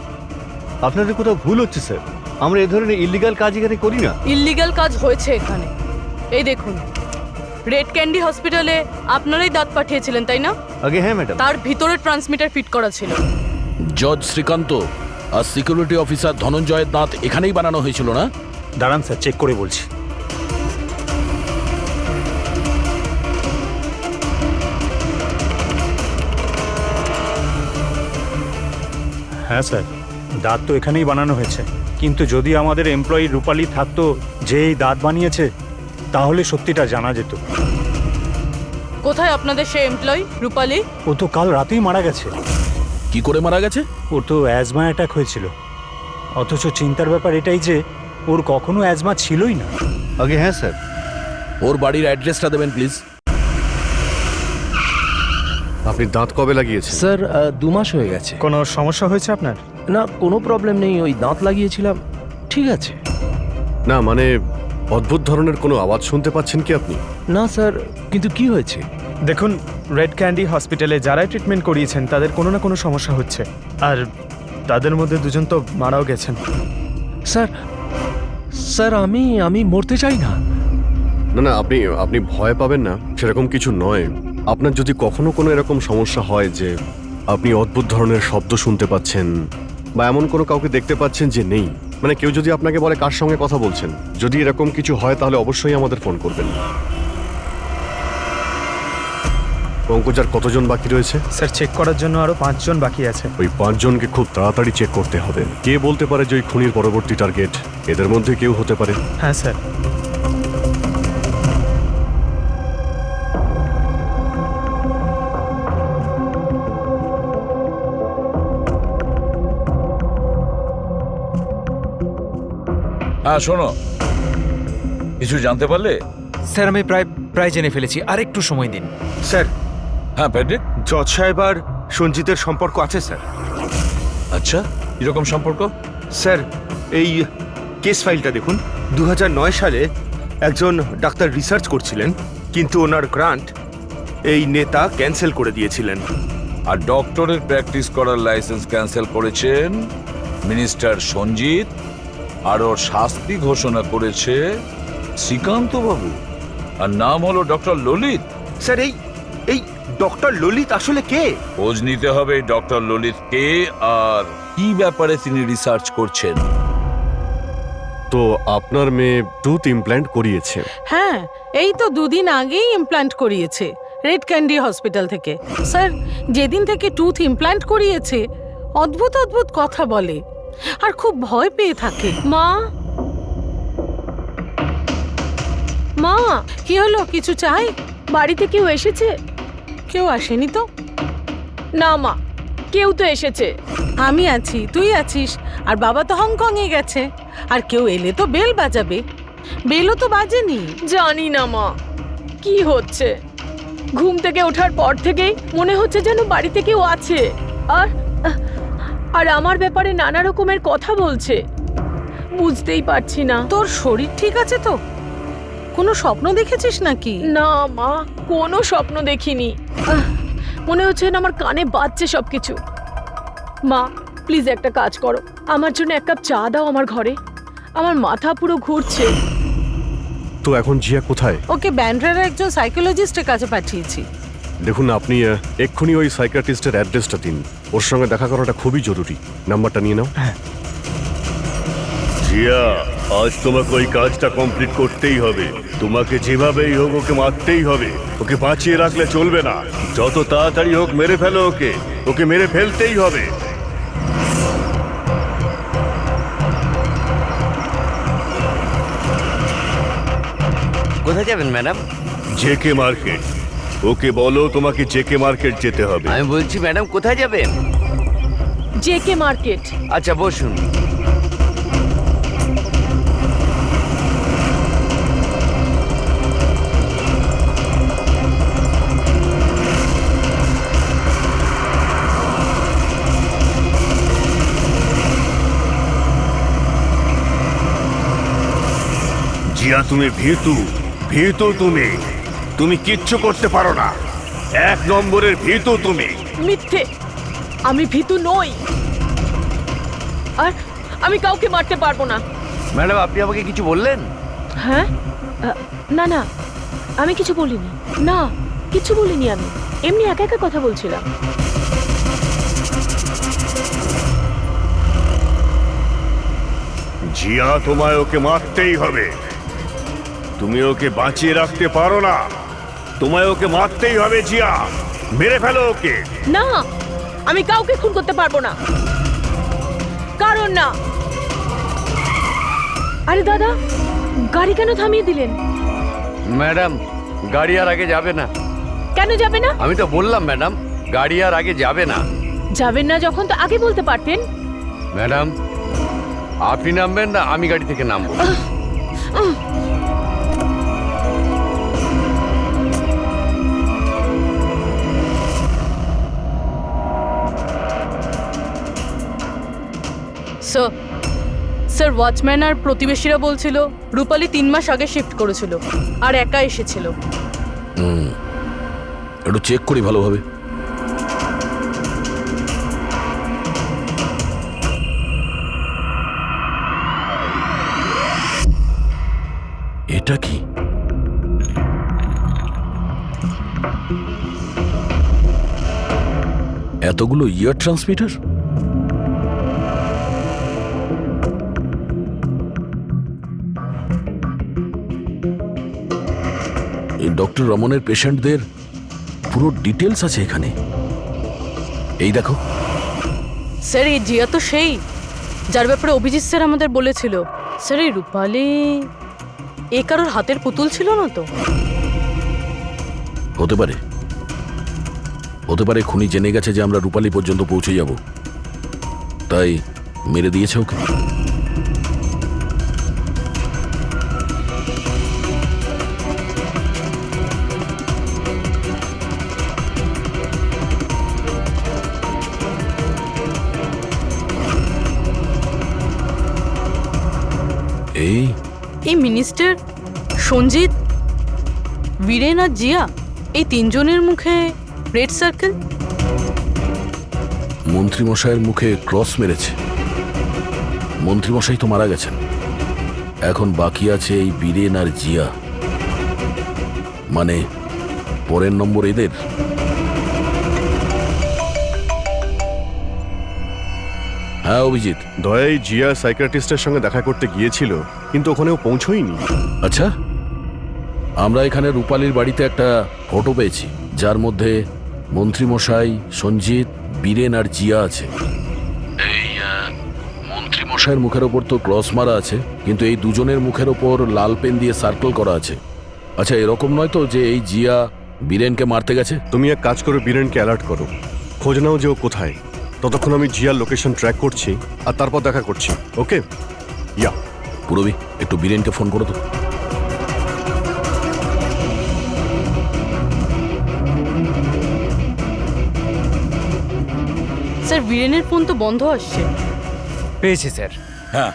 আপনাদের কোথাও ভুল হচ্ছে স্যার। আমরা এই ধরনের ইলিগাল কাজ এখানে করি না। ইল্লিগাল কাজ হয়েছে এখানে। এই দেখুন, রেড ক্যান্ডি হসপিটালে আপনারাই দাঁত পাঠিয়েছিলেন, তাই না? আগে হ্যাঁ ম্যাডাম। তার ভিতরে ট্রান্সমিটার ফিট করা ছিল। জজ শ্রীকান্ত আর সিকিউরিটি অফিসার ধনঞ্জয়ের দাঁত এখানেই বানানো হয়েছিল না? দাঁড়ান স্যার, চেক করে বলছি। হ্যাঁ স্যার, দাঁত তো এখানেই বানানো হয়েছে, কিন্তু যদি আমাদের এমপ্লয়ি রূপালী থাকতো যে এই দাঁত বানিয়েছে, তাহলে সত্যিটা জানা যেত। কোথায় আপনাদের সেই এমপ্লয়ি রূপালী? ও তো কাল রাতেই মারা গেছে। কি করে মারা গেছে? ওর তো অ্যাজমা অ্যাটাক হয়েছিল, অথচ চিন্তার ব্যাপার এটাই যে ওর কখনো অ্যাজমা ছিলই না। আগে হ্যাঁ স্যার। ওর বাড়ির অ্যাড্রেসটা দেবেন প্লিজ। আপনি দাঁত কবে লাগিয়েছেন? স্যার 2 মাস হয়ে গেছে। কোনো সমস্যা হয়েছে আপনার? না, কোনো প্রবলেম নেই, ওই দাঁত লাগিয়েছিলাম, ঠিক আছে। না মানে অদ্ভুত ধরনের কোনো আওয়াজ শুনতে পাচ্ছেন কি আপনি? না স্যার, কিন্তু কি হয়েছে? দেখুন, রেড ক্যান্ডি হসপিটালে যারাই ট্রিটমেন্ট করিয়েছেন তাদের কোনো না কোনো সমস্যা হচ্ছে, আর তাদের মধ্যে 2 জন তো মারাও গেছেন। স্যার স্যার আমি মরতে চাই না। না না, আপনি ভয় পাবেন না, সেরকম কিছু নয়। আপনার যদি কখনো কোনো এরকম সমস্যা হয় যে আপনি অদ্ভুত ধরনের শব্দ শুনতে পাচ্ছেন বা এমন কোনো কাউকে দেখতে পাচ্ছেন যে নেই, মানে কেউ যদি আপনাকে বলে কার সঙ্গে কথা বলছেন, যদি এরকম কিছু হয় তাহলে অবশ্যই আমাদের ফোন করবেন। পঙ্কজার কতজন বাকি রয়েছে? স্যার, চেক করার জন্য আরো 5 জন বাকি আছে। ওই 5 জনকে খুব তাড়াতাড়ি চেক করতে হবে। কে বলতে পারে যে ওই খুনির পরবর্তী টার্গেট এদের মধ্যে কেউ হতে পারে? হ্যাঁ স্যার। হ্যাঁ শোনো, কিছু জানতে পারলে? স্যার, আমি প্রায় জেনে ফেলেছি, আর একটু সময় দিন। স্যার, হ্যাঁ প্যাড্রিক। জজ সাহেব আর সঞ্জিতের সম্পর্ক আছে স্যার। আচ্ছা, কিরকম সম্পর্ক? স্যার, এই কেস ফাইলটা দেখুন। 2009 সালে একজন ডাক্তার রিসার্চ করছিলেন, কিন্তু ওনার গ্রান্ট এই নেতা ক্যান্সেল করে দিয়েছিলেন। আর ডক্টরের প্র্যাকটিস করার লাইসেন্স ক্যান্সেল করেছেন মিনিস্টার সঞ্জিত, আর ওর শাস্তি ঘোষণা করেছে শ্রীকান্ত বাবু, আর নাম হলো ডক্টর ললিত। স্যার, এই ডক্টর ললিত আসলে কে? খোঁজ নিতে হবে ডক্টর ললিত কে আর কি ব্যাপারে তিনি রিসার্চ করছেন। তো আপনার মেয়ে টুথ ইমপ্ল্যান্ট করিয়েছে? হ্যাঁ, এই তো 2 দিন আগেই ইমপ্ল্যান্ট করিয়েছে রেড ক্যান্ডি হসপিটাল থেকে। স্যার, যেদিন থেকে টুথ ইমপ্ল্যান্ট করিয়েছে অদ্ভুত অদ্ভুত কথা বলে আর খুব ভয় পেয়ে থাকে। মা, মা, কি হলো, কিছু চাই? বাড়িতে কেউ এসেছে? কেউ আসেনি তো। না মা, কেউ তো এসেছে। আমি আছি, তুই আছিস, আর বাবা তো হংকং এ গেছে। আর কেউ এলে তো বেল বাজাবে, বেলও তো বাজেনি। জানি না মা, কি হচ্ছে। ঘুম থেকে ওঠার পর থেকেই মনে হচ্ছে যেন বাড়িতে কেউ আছে, আর আমার ব্যাপারে নানা রকমের কথা বলছে। বুঝতেই পারছি না। তোর শরীর ঠিক আছে তো? কোনো স্বপ্ন দেখেছিস নাকি? না মা, কোনো স্বপ্ন দেখিনি। মনে হচ্ছে না আমার কানে বাজছে সবকিছু। মা, প্লিজ একটা কাজ করো, আমার জন্য 1 কাপ চা দাও আমার ঘরে। আমার মাথা পুরো ঘুরছে। তো এখন জিয়া কোথায়? ওকে ব্যান্ড্রার একজন সাইকোলজিস্টের কাছে পাঠিয়েছি। দেখুন, আপনি এক্ষুনি ওই সাইকিয়াট্রিস্টের অ্যাড্রেসটা দিন। ওর সঙ্গে দেখা করাটা খুবই জরুরি। নাম্বারটা নিয়ে নাও। জিয়া, আজ তোমাকে ওই কাজটা কমপ্লিট করতেই হবে। তোমাকে যেভাবেই হোক ওকে মারতেই হবে। ওকে বাঁচিয়ে রাখলে চলবে না। যত তাড়াতাড়ি হোক মেরে ফেলো ওকে। ওকে মেরে ফেলতেই হবে। কোথায় যাবেন ম্যাডাম? JK market. ওকে বলো তোমাকে জেকে মার্কেট যেতে হবে। আমি বলছি ম্যাডাম, কোথায় যাবেন? JK market. আচ্ছা বসুন। জিয়া, তুমি ভীতু তুমি কিচ্ছু করতে পারো না। 1 নম্বরের ভীতু তুমি। মিথ্যে, আমি ভীতু নই, আর আমি কাউকে মারতে পারবো না। ম্যাডাম, আপনি আমাকে কিছু বললেন? হ্যাঁ, না না, আমি কিছু বলিনি। না, কিছু বলিনি, আমি এমনি একা একা কথা বলছিলাম। জিয়া, তোমায় ওকে মারতেই হবে। তুমি ওকে বাঁচিয়ে রাখতে পারো না, তোমায় ওকে মারতেই হবে জিয়া। মেরে ফেলো ওকে। না, আমি কাউকে খুন করতে পারবো না। কারণ না। আরে দাদা, গাড়ি কেন থামিয়ে দিলেন? ম্যাডাম, গাড়ি আর আগে যাবে না। কেন যাবে না? আমি তো বললাম ম্যাডাম, গাড়ি আর আগে যাবে না। যাবেন না যখন তো আগে বলতে পারতেন। ম্যাডাম, আপনি নামবেন না আমি গাড়ি থেকে নামবো? স্যার, ওয়াচম্যান আর প্রতিবেশীরা বলছিল রূপালী 3 মাস আগে শিফট করেছিল আর একা এসেছিল। একটু চেক করি ভালোভাবে। এটা কি? এতগুলো ইয়ার ট্রান্সমিটার? এই ডক্টর রমনের পেশেন্টদের পুরো ডিটেলস আছে এখানে। এই দেখো স্যার, এই জিয়া তো সেই যার ব্যাপারে অভিজিৎ স্যার আমাদের বলেছিল। স্যার, এই রূপালী এ কারোর হাতের পুতুল ছিল না তো? হতে পারে, হতে পারে খুনি জেনে গেছে যে আমরা রূপালী পর্যন্ত পৌঁছে যাব, তাই মেরে দিয়েছে ওকে। এই মিনিস্টার, সঞ্জিত, বীরেন আর জিয়া, এই 3 জনের মুখে রেড সার্কেল। মন্ত্রীমশাইয়ের মুখে ক্রস মেরেছে। মন্ত্রীমশাই তো মারা গেছেন, এখন বাকি আছে এই বীরেন আর জিয়া। মানে পরের নম্বর এদের। হ্যাঁ অভিজিৎ। দয়াই জিয়া সাইকিয়াট্রিস্টের সঙ্গে দেখা করতে গিয়েছিল, কিন্তু ওখানেও পৌঁছয়নি। আচ্ছা, আমরা এখানে রূপালীর বাড়িতে একটা ফটো পেয়েছি যার মধ্যে মন্ত্রীমশাই, সঞ্জিত, বীরেন আর জিয়া আছে। এই মন্ত্রীমশাইয়ের মুখের ওপর তো ক্রস মারা আছে, কিন্তু এই দুজনের মুখের ওপর লাল পেন দিয়ে সার্কেল করা আছে। আচ্ছা, এরকম নয় তো যে এই জিয়া বীরেনকে মারতে গেছে? তুমি এক কাজ করো, বীরেনকে অ্যালার্ট করো, খোঁজ নাও যে ও কোথায়। ততক্ষণ আমি জিয়ার লোকেশন ট্র্যাক করছি আর তারপর দেখা করছি। ওকে? ইয়া। পুরবি, একটু বীরেনকে ফোন করো তো। স্যার, বীরেনের ফোন তো বন্ধ আসছে। পেয়েছি স্যার। হ্যাঁ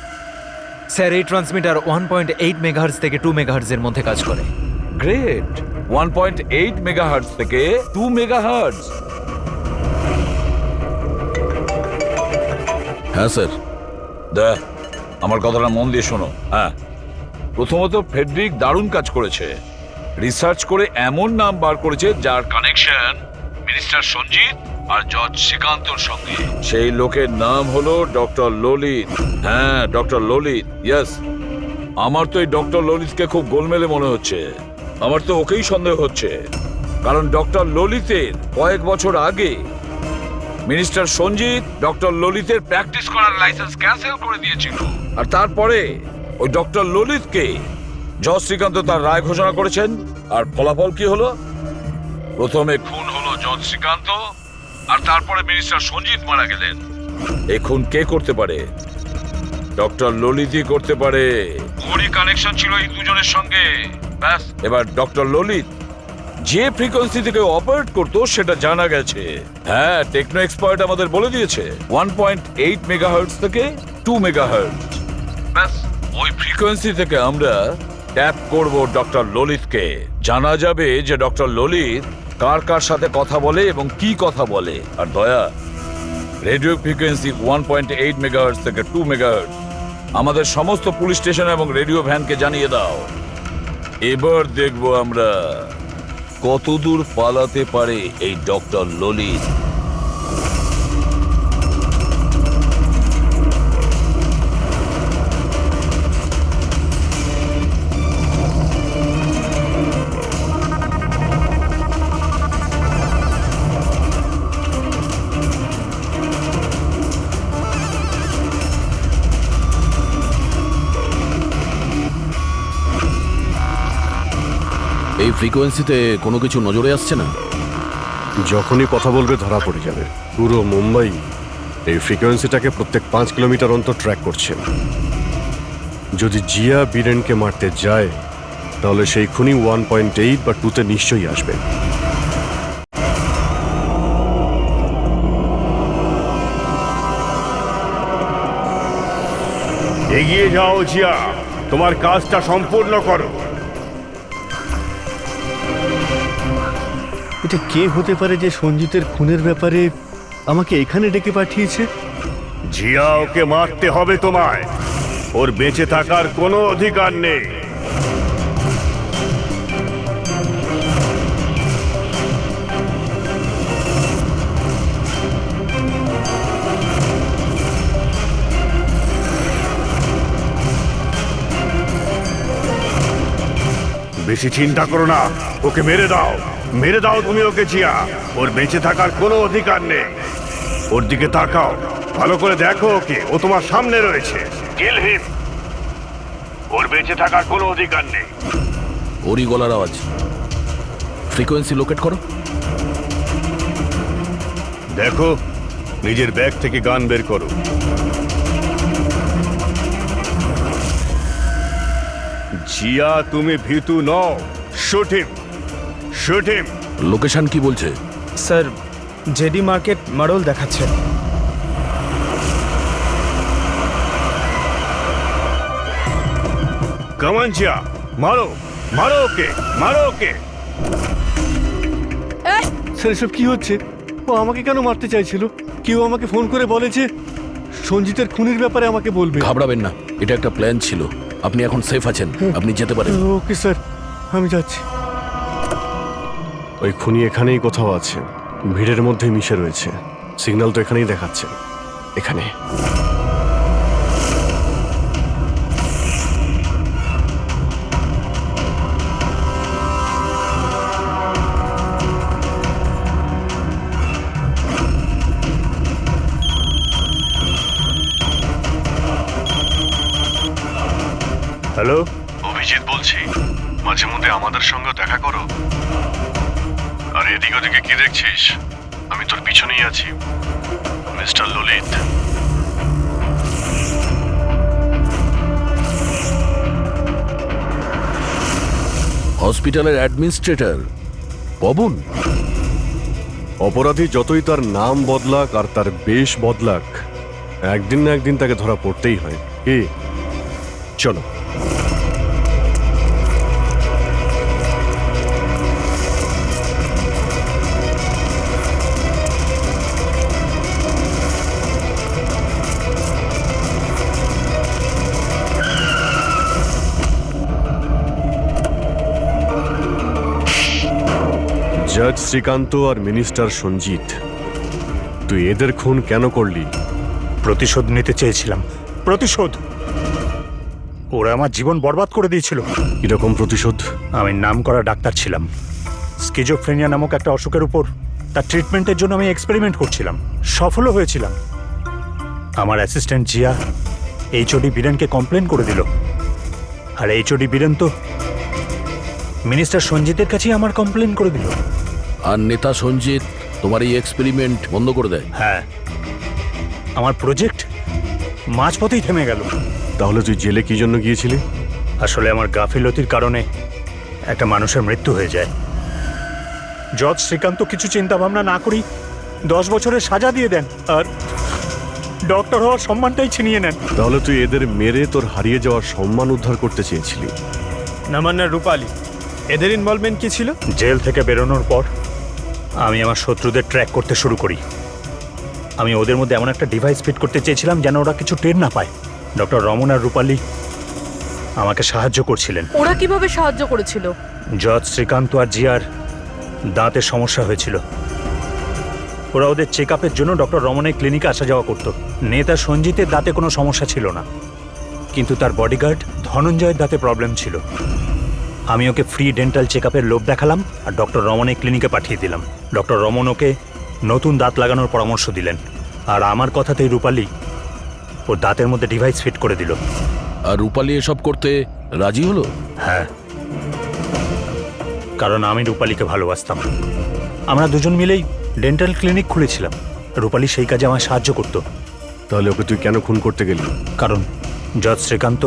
স্যার, এই ট্রান্সমিটার 1.8 মেগাহার্টজ থেকে 2 মেগাহার্টজের মধ্যে কাজ করে। গ্রেট। 1.8 মেগাহার্টজ থেকে 2 মেগাহার্টজ। হ্যাঁ স্যার। দেখ, আমার কথাটা মন দিয়ে শোনো। হ্যাঁ, প্রথমত ফেডরিক দারুণ কাজ করেছে। রিসার্চ করে এমন নাম বার করেছে যার কানেকশন মিনিস্টার সঞ্জিত আর জজ শ্রীকান্তর সঙ্গে। সেই লোকের নাম হলো ডক্টর ললিত। হ্যাঁ, ডক্টর ললিত। ইয়েস, আমার তো এই ডক্টর ললিতকে খুব গোলমেলে মনে হচ্ছে। আমার তো ওকেই সন্দেহ হচ্ছে, কারণ ডক্টর ললিতের কয়েক বছর আগে মিনিস্টার সঞ্জিত ডক্টর ললিতের প্র্যাকটিস করার লাইসেন্স ক্যান্সেল করে দিয়েছিল। আর তারপরে ওই ডক্টর ললিতকে জজ শ্রীকান্ত তার রায় ঘোষণা করেছেন। আর ফলাফল কি হলো? প্রথমে খুন হলো জজ শ্রীকান্ত, আর তারপরে মিনিস্টার সঞ্জিত মারা গেলেন। এই খুন কে করতে পারে? ডক্টর ললিতই করতে পারে। ওরই কানেকশন ছিল এই দুজনের সঙ্গে। ব্যাস, এবার ডক্টর ললিত যে ফ্রিকোয়েন্সি থেকে অপারেট করতো সেটা জানা গেছে। হ্যাঁ, টেকনো এক্সপার্ট আমাদের বলে দিয়েছে 1.8 মেগাহার্টজ থেকে 2 মেগাহার্টজ। ব্যাস, ওই ফ্রিকোয়েন্সি থেকে আমরা ট্যাপ করব ডক্টর ললিতকে। জানা যাবে যে ডক্টর ললিত কার কার সাথে কথা বলে এবং কি কথা বলে। আর দয়া, রেডিও ফ্রিকোয়েন্সি 1.8 মেগাহার্টজ থেকে 2 মেগাহার্টজ আমাদের সমস্ত পুলিশ স্টেশন এবং রেডিও ভ্যানকে জানিয়ে দাও। এবার দেখব আমরা কতদূর পালাতে পারে এই ডক্টর ললিত। ফ্রিকোয়েন্সিতে কোনো কিছু নজরে আসছে না? যখনই কথা বলবে ধরা পড়ে যাবে। পুরো মুম্বাই এই ফ্রিকোয়েন্সিটাকে প্রত্যেক 5 কিলোমিটার অন্তর ট্র্যাক করছে। যদি জিয়া বীরেনকে মারতে যায় তাহলে সেই খুনি 1.8 বা 2তে নিশ্চয়ই আসবে। এগিয়ে যাও জিয়া, তোমার কাজটা সম্পূর্ণ করো। এটা কে হতে পারে যে সঞ্জিতের খুনের ব্যাপারে আমাকে এখানে ডেকে পাঠিয়েছে? জিয়া, ওকে মারতে হবে তোমায়। ওর বেঁচে থাকার কোনো অধিকার নেই। বেশি চিন্তা করো না, ওকে মেরে দাও, মেরে দাও তুমি ওকে জিয়া। ওর বেঁচে থাকার কোনো অধিকার নেই। ওর দিকে তাকাও, ভালো করে দেখো ওকে, ও তোমার সামনে রয়েছে। কিল হিম। ওর বেঁচে থাকার কোনো অধিকার নেই। ওরই গলার আওয়াজ। ফ্রিকোয়েন্সি লোকেট করো। দেখো, নিজের ব্যাগ থেকে গান বের করো। জিয়া, তুমি ভীতু নও। Shoot him, shoot him. Location কি বলছে? স্যার, জেডি মার্কেট মারোল দেখাচ্ছে। কামান জিয়া, মারো, মারো ওকে, মারো ওকে। স্যার, এসব কি হচ্ছে? ও আমাকে কেন মারতে চাইছিল? কেউ আমাকে ফোন করে বলে যে সঞ্জিতের খুনির ব্যাপারে আমাকে বলবে। ঘাবড়াবেন না, এটা একটা প্ল্যান ছিল। আপনি এখন সেফ আছেন, আপনি যেতে পারেন। ওকে স্যার, আমি যাচ্ছি। ওই খুনি এখানেই কোথাও আছে, ভিড়ের মধ্যে মিশে রয়েছে। সিগন্যাল তো এখানেই দেখাচ্ছে, এখানে। হ্যালো, অভিজিৎ বলছি। মাঝে মধ্যে আমাদের সঙ্গে দেখা করো। আর এদিক ওদিকে কি দেখছিস? আমি তোর পিছনেই আছি, মিস্টার ললিত। হসপিটালের অ্যাডমিনিস্ট্রেটর পবন। অপরাধী যতই তার নাম বদলাক আর তার বেশ বদলাক, একদিন না একদিন তাকে ধরা পড়তেই হয়। কি, চলো। জজ শ্রীকান্ত আর মিনিস্টার সঞ্জিত, তুই এদের খুন কেন করলি? প্রতিশোধ নিতে চেয়েছিলাম। প্রতিশোধ। ওরা আমার জীবন বরবাদ করে দিয়েছিল। কিরকম প্রতিশোধ? আমি নাম করা ডাক্তার ছিলাম। স্কিজোফ্রেনিয়া নামক একটা অসুখের উপর তার ট্রিটমেন্টের জন্য আমি এক্সপেরিমেন্ট করছিলাম। সফলও হয়েছিলাম। আমার অ্যাসিস্ট্যান্ট জিয়া এইচওডি বীরেনকে কমপ্লেন করে দিল। আর এইচওডি বীরেন তো মিনিস্টার সঞ্জিতের কাছেই আমার কমপ্লেন করে দিল। আর নেতা সঞ্জিত তোমার এই এক্সপেরিমেন্ট বন্ধ করে দেয়। হ্যাঁ, আমার প্রজেক্ট মাঝপথেই থেমে গেল। তাহলে তুই জেলে কি জন্য গিয়েছিলি? আসলে আমার গাফিলতির কারণে একটা মানুষের মৃত্যু হয়ে যায়। জজ শ্রীকান্ত কিছু চিন্তা ভাবনা না করি 10 বছরের সাজা দিয়ে দেন আর ডক্টর হওয়ার সম্মানটাই ছিনিয়ে নেন। তাহলে তুই এদের মেরে তোর হারিয়ে যাওয়ার সম্মান উদ্ধার করতে চেয়েছিলি। নামান্না, রূপালী, এদের ইনভলভমেন্ট কি ছিল? জেল থেকে বেরোনোর পর আমি আমার শত্রুদের ট্র্যাক করতে শুরু করি। আমি ওদের মধ্যে এমন একটা ডিভাইস ফিট করতে চেয়েছিলাম যেন ওরা কিছু টের না পায়। ডক্টর রমন আর রূপালী আমাকে সাহায্য করছিলেন। ওরা কিভাবে সাহায্য করেছিল? জজ শ্রীকান্ত আর জিয়ার দাঁতের সমস্যা হয়েছিল। ওরা ওদের চেক আপের জন্য ডক্টর রমনের ক্লিনিকে আসা যাওয়া করত। নেতা সঞ্জিতের দাঁতে কোনো সমস্যা ছিল না, কিন্তু তার বডিগার্ড ধনঞ্জয়ের দাঁতে প্রবলেম ছিল। আমি ওকে ফ্রি ডেন্টাল চেক আপের লোভ দেখালাম আর ডক্টর রমনের ক্লিনিকে পাঠিয়ে দিলাম। ডক্টর রমন ওকে নতুন দাঁত লাগানোর পরামর্শ দিলেন। আর আমার কথাতেই রূপালী ওর দাঁতের মধ্যে ডিভাইস ফিট করে দিল। আর রূপালী এসব করতে রাজি হলো? হ্যাঁ, কারণ আমি রূপালীকে ভালোবাসতাম। আমরা দুজন মিলেই ডেন্টাল ক্লিনিক খুলেছিলাম। রূপালী সেই কাজে আমায় সাহায্য করতো। তাহলে ওকে তুই কেন খুন করতে গেলি? কারণ জজ শ্রীকান্ত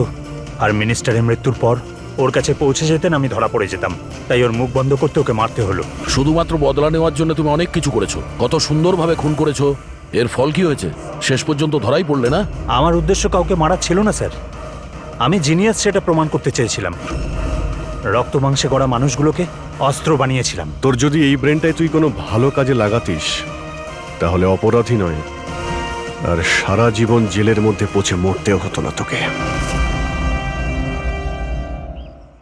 আর মিনিস্টারের মৃত্যুর পর ওর কাছে পৌঁছে যেতেন আমি ধরা পড়ে যেতাম, তাই ওর মুখ বন্ধ করতে ওকে মারতে হলো। শুধুমাত্র বদলা নেওয়ার জন্য তুমি অনেক কিছু করেছো, কত সুন্দরভাবে খুন করেছো। এর ফল কি হয়েছে? শেষ পর্যন্ত ধরাই পড়লে না? আমার উদ্দেশ্য কাউকে মারা ছিল না স্যার, আমি জিনিয়াস সেটা প্রমাণ করতে চেয়েছিলাম। রক্ত মাংসে গড়া মানুষগুলোকে অস্ত্র বানিয়েছিলাম। তোর যদি এই ব্রেনটাই তুই কোনো ভালো কাজে লাগাতিস তাহলে অপরাধী নয়, আর সারা জীবন জেলের মধ্যে পচে মরতেও হতো না তোকে।